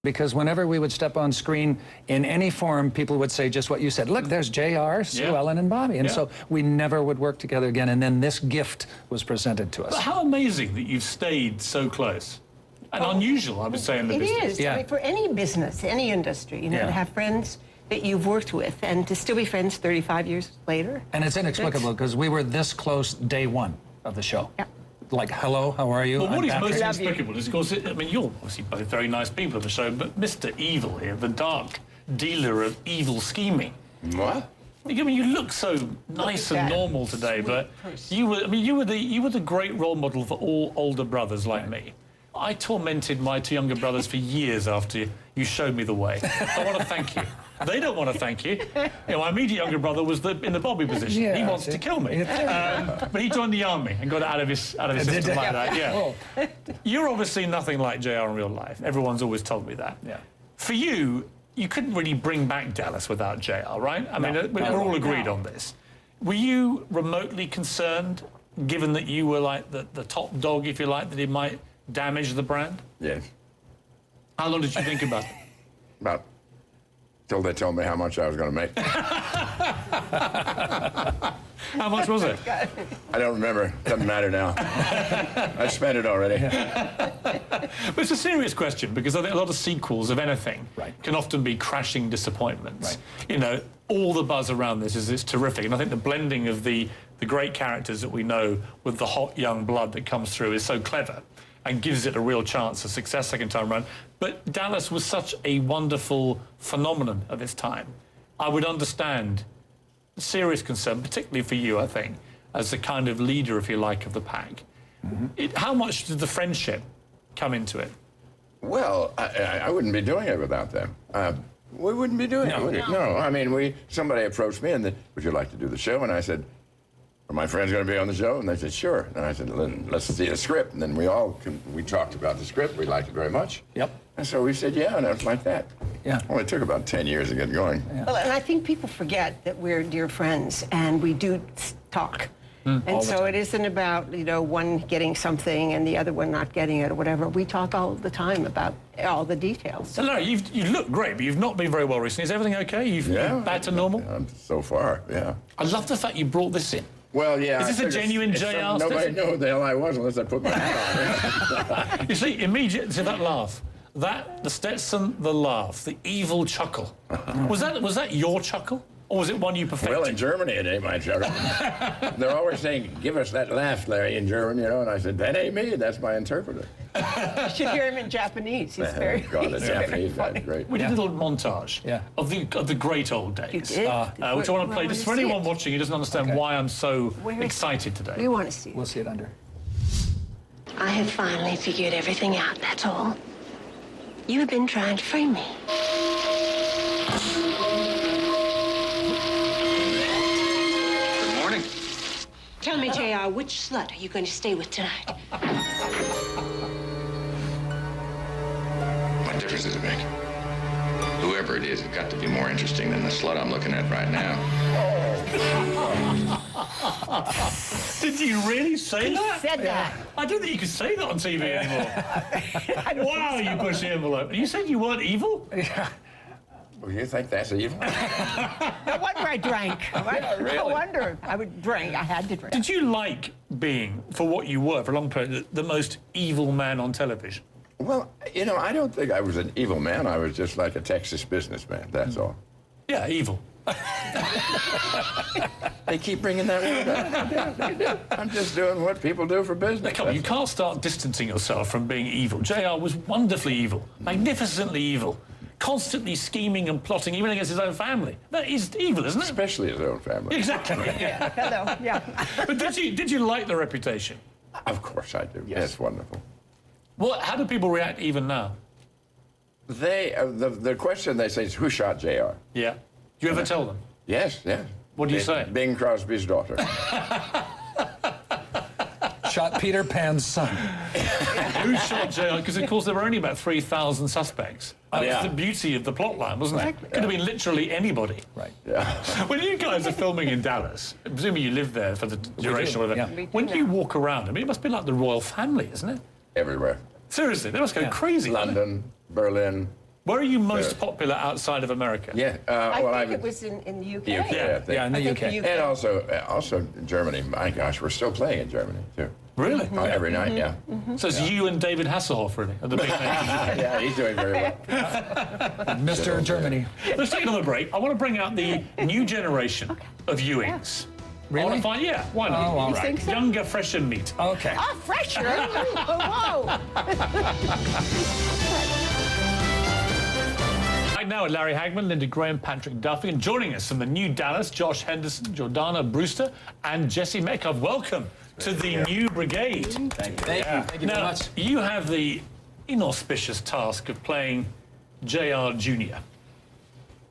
because whenever we would step on screen in any form, people would say just what you said. Look, there's JR, Sue Ellen, and Bobby. And so we never would work together again. And then this gift was presented to us. But how amazing that you've stayed so close. And unusual, I would say, in the business. It is. I mean, for any business, any industry, you know, to have friends that you've worked with and to still be friends 35 years later. And it's inexplicable because we were this close day one of the show. Yeah. Like, hello, how are you? Well, what is Patrick. most inexplicable is, of course, I mean, you're obviously both very nice people on the show, but Mr. Evil here, the dark dealer of evil scheming. What? I mean, you look so nice and normal today, but you were, I mean, you were the great role model for all older brothers like me. I tormented my two younger brothers for years after you showed me the way. I want to thank you. They don't want to thank you. You know, my immediate younger brother was in the Bobby position. He wants to kill me. But he joined the army and got out of his system like that. Yeah. You're obviously nothing like JR in real life. Everyone's always told me that. Yeah. For you, you couldn't really bring back Dallas without JR, right? I mean, we're all agreed on this. Were you remotely concerned, given that you were like the top dog, if you like, that it might damage the brand? Yes. How long did you think about it? About till they told me how much I was going to make. How much was it? I don't remember. Doesn't matter now. I spent it already. But it's a serious question because I think a lot of sequels of anything can often be crashing disappointments. You know, all the buzz around this is it's terrific, and I think the blending of the great characters that we know with the hot young blood that comes through is so clever and gives it a real chance of success second time around. But Dallas was such a wonderful phenomenon of its time. I would understand serious concern, particularly for you, I think, as the kind of leader, if you like, of the pack. How much did the friendship come into it? Well, I wouldn't be doing it without them. We wouldn't be doing it, would it? No, I mean, somebody approached me and said, would you like to do the show? And I said, are my friends going to be on the show? And they said, sure. And I said, let's see the script. And then we talked about the script. We liked it very much. Yep. And so we said, yeah, and it was like that. Yeah. Well, it took about 10 years to get going. Yeah. Well, and I think people forget that we're dear friends and we do talk. And so it isn't about, you know, one getting something and the other one not getting it or whatever. We talk all the time about all the details. So, Larry, you look great, but you've not been very well recently. Is everything okay? You're back to normal? So far, yeah. I love the fact you brought this in. Well, yeah. Is this a genuine JR? Nobody knew who the hell I was unless I put my hat on. You see, immediately to that laugh, the Stetson, the laugh, the evil chuckle. Was that your chuckle, or was it one you perfected? Well, in Germany, it ain't my chuckle. They're always saying, "Give us that laugh, Larry," in German, you know. And I said, "That ain't me. That's my interpreter." You should hear him in Japanese. He's very. God, the Japanese guy's great. We did a little montage of the great old days, You did? which I want to play just for anyone watching who doesn't understand why I'm so excited today. We want to see it. We'll see it under. I have finally figured everything out, that's all. You have been trying to frame me. Good morning. Tell me, JR, which slut are you going to stay with tonight? What difference does it make? Whoever it is, it's got to be more interesting than the slut I'm looking at right now. Did you really say that? Said that. I don't think you could say that on TV anymore. Wow, you pushed the envelope. You said you weren't evil? Yeah. Well, you think that's evil? No wonder I drank. really? No wonder I would drink. I had to drink. Did you like being, for what you were for a long period, the most evil man on television? Well, you know, I don't think I was an evil man. I was just like a Texas businessman, that's all. Yeah, evil. They keep bringing that word up. They do. I'm just doing what people do for business. Now, come on, you can't start distancing yourself from being evil. JR was wonderfully evil, magnificently evil, constantly scheming and plotting, even against his own family. That is evil, isn't it? Especially his own family. Exactly. Hello. Yeah. But did you like the reputation? Of course I do. Yes. It's wonderful. Well, how do people react even now? They, the question they say is, who shot JR? Yeah. Do you ever tell them? Yes, yes. What do you say? Bing Crosby's daughter. Shot Peter Pan's son. Who shot JR? Because, of course, there were only about 3,000 suspects. That was the beauty of the plot line, wasn't it? Could have been literally anybody. Right. Yeah. When you guys are filming in Dallas, presumably you live there for the duration or whatever, when you walk around, I mean, it must be like the royal family, isn't it? Everywhere. Seriously, they must go crazy. London, Berlin, Where are you most popular outside of America? Yeah. I think it was in the UK. I think. Yeah, in the I think UK. the UK. And also Germany. My gosh, we're still playing in Germany, too. Really? Every night, yeah. So it's you and David Hasselhoff, really, are the big names. Yeah, he's doing very well. Mr. Germany. Let's take another break. I want to bring out the new generation of Ewings. Really? I want to find, why not? Oh, all right. think so? Younger, fresher meat. Okay. Oh, fresher. Whoa. Right now with Larry Hagman, Linda Graham, Patrick Duffy, and joining us from the new Dallas, Josh Henderson, Jordana Brewster, and Jesse Metcalf. Welcome to the new brigade. Thank you. Thank you very Now, much. you have the inauspicious task of playing JR Jr.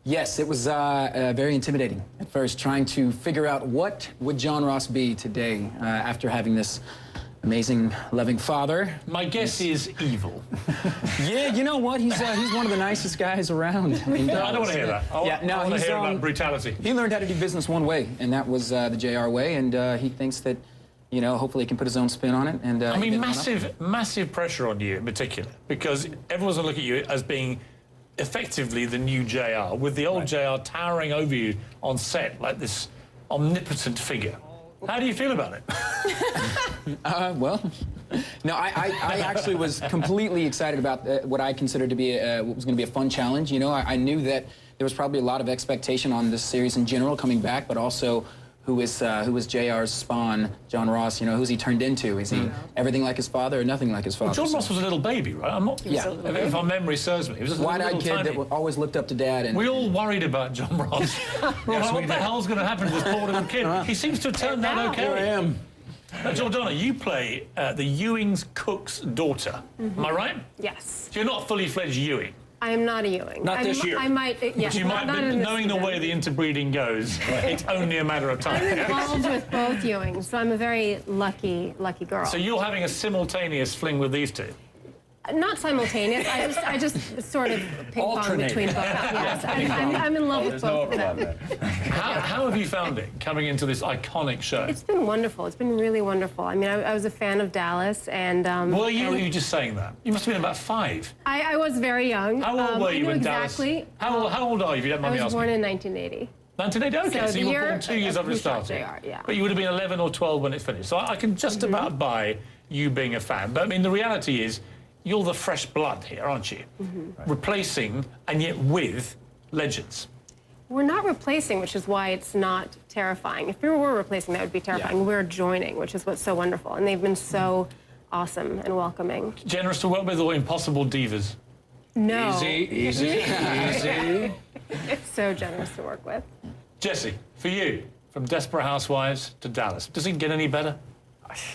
Yes, it was very intimidating at first, trying to figure out what would John Ross be today after having this amazing, loving father. My guess is evil. Yeah, you know what? He's one of the nicest guys around. No, I don't want to hear that. I want to he's, hear about brutality. He learned how to do business one way, and that was the JR way, and he thinks that, you know, hopefully he can put his own spin on it. And I he mean, did massive pressure on you in particular, because everyone's going to look at you as being effectively the new JR, with the old JR towering over you on set like this omnipotent figure. How do you feel about it? Well, no, I actually was completely excited about what I considered to be what was going to be a fun challenge. You know, I knew that there was probably a lot of expectation on this series in general coming back, but also who is JR's spawn, John Ross. You know, who's he turned into? Is he everything like his father or nothing like his father? John Ross was a little baby, right? I'm not. Yeah. If my memory serves me, he was just a Wide-eyed little kid tiny. that always looked up to Dad. And We all worried about John Ross. What the hell's going to happen to this poor little kid? He seems to have turned out okay. here I am. Jordana, you play the Ewing's cook's daughter. Am I right? Yes. So you're not fully fledged Ewing. I am not a Ewing. Not this year. I might, yes. But you might, not be, in this knowing the season. way the interbreeding goes, it's only a matter of I'm time. involved with both Ewings, so I'm a very lucky girl. So you're having a simultaneous fling with these two. Not simultaneous. I just sort of ping pong Alternating. between both. Yes, I'm in love with both of them. How have you found it coming into this iconic show? It's been wonderful. It's been really wonderful. I mean, I was a fan of Dallas, and Were you? Or and were you just saying that? You must have been about 5. I was very young. How old were I you knew when exactly. Dallas? How old are you? If you don't I mind me was asking. born in 1980. 1980. Okay, So so you the were born year 2 years after it we shot started. JR, yeah. But you would have been 11 or 12 when it finished. So I can just about buy you being a fan. But I mean, the reality is, you're the fresh blood here, aren't you? Replacing and yet with legends. We're not replacing, which is why it's not terrifying. If we were replacing, that would be terrifying. Yeah. We're joining, which is what's so wonderful. And they've been so awesome and welcoming. Generous to work with or impossible divas? No. Easy. So generous to work with. Jesse, for you, from Desperate Housewives to Dallas, does it get any better?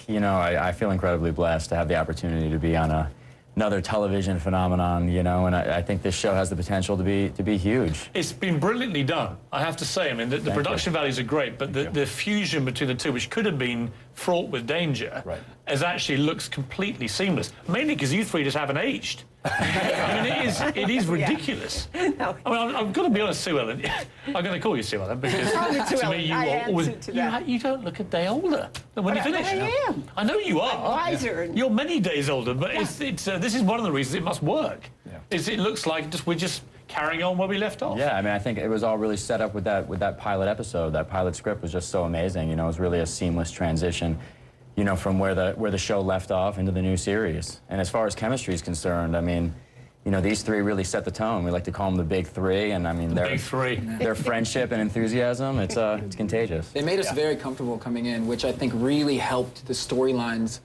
You know, I feel incredibly blessed to have the opportunity to be on another television phenomenon, you know, and I think this show has the potential to be huge. It's been brilliantly done, I have to say. I mean, the production values are great, but the fusion between the two, which could have been fraught with danger, as actually looks completely seamless. Mainly because you three just haven't aged. I mean, it is ridiculous. No. I mean, I've got to be honest, Sue Ellen. I'm going to call you Sue Ellen because Sue to Ellen. me you I are always answer to that. you don't look a day older than when you finish. I am. I know you are. Wiser. You're You're many days older, but this is one of the reasons it must work. It looks like we're just carrying on where we left off. Yeah, I mean, I think it was all really set up with that pilot episode. That pilot script was just so amazing. You know, it was really a seamless transition, you know, from where the show left off into the new series. And as far as chemistry is concerned, I mean, you know, these three really set the tone. We like to call them the big three, and I mean, Big three. their friendship and enthusiasm, it's contagious. They made us very comfortable coming in, which I think really helped the storylines,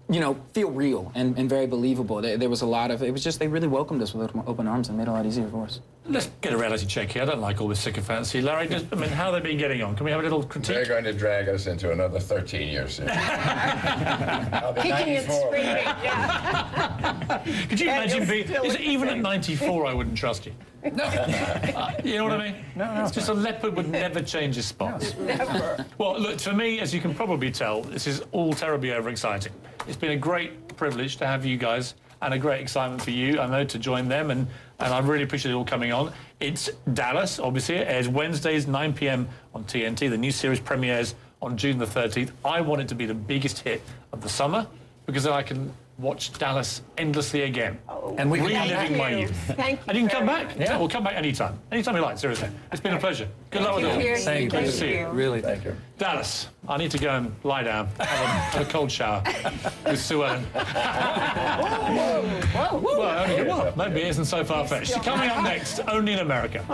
you know, feel real and very believable. There was a lot of, it was just, they really welcomed us with open arms and made it a lot easier for us. Let's get a reality check here. I don't like all this sycophancy. Larry, I mean, how have they been getting on? Can we have a little They're critique? going to drag us into another 13 years soon. I'll be Kicking and 94. screaming. Yeah. Could you imagine you're being... still Even at insane. 94, I wouldn't trust you. No. You know what I mean? No. It's just a leopard would never change his spots. Never. Well, look, for me, as you can probably tell, this is all terribly overexciting. It's been a great privilege to have you guys and a great excitement for you, I know, to join them, and I really appreciate it all coming on. It's Dallas, obviously. It airs Wednesdays, 9 p.m. on TNT. The new series premieres on June the 13th. I want it to be the biggest hit of the summer because then I can watch Dallas endlessly again. And we can reliving my youth. Thank you. And you can come very back. Yeah. We'll come back anytime. Anytime you like, seriously. It's been a pleasure. Good luck with it all. Piers. Thank you. Good to Thank see you. you. Really, thank you. Dallas, I need to go and lie down, have a cold shower with Sue Ellen. Well, maybe it isn't so far-fetched. Coming up next, only in America.